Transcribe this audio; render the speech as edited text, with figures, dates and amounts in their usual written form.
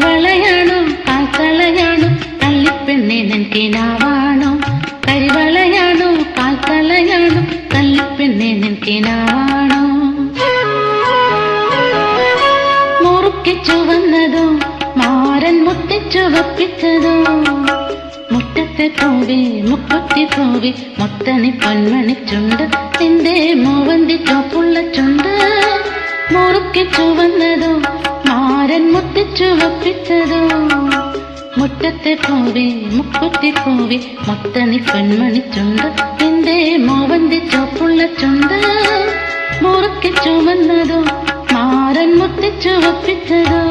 കരിവളയാണോ കാൽത്തളയാണോ കള്ളിപ്പെണ്ണെ നിൻകിനാവാണോ? കരിവളയാണോ കാൽത്തളയാണോ കള്ളിപ്പെണ്ണെ നിൻകിനാവാണോ? മുറുക്കി ചുവന്നതോ മാരൻ മുട്ടിച്ചുവപ്പിച്ചതോ? മുറ്റത്തെ പൂവി മുക്കുത്തി പൂവി മുത്തണി പൊന്മണിച്ചുണ്ട് നിന്റെ മൂവന്തി ചോപ്പുള്ള ചുണ്ട്. മുറുക്കി ചുവന്നതോ മാരൻ മുത്തിച്ചുവപ്പിച്ചതോ? മുറ്റത്തെ പൂവി മുക്കുത്തി പൂവി മുത്തണി പൊന്മണിച്ചുണ്ട് നിന്റെ മൂവന്തി ചോപ്പുള്ള ചുണ്ട്. മുറുക്കി ചുവന്നതോ മാരൻ മുത്തിച്ചുവപ്പിച്ചതോ?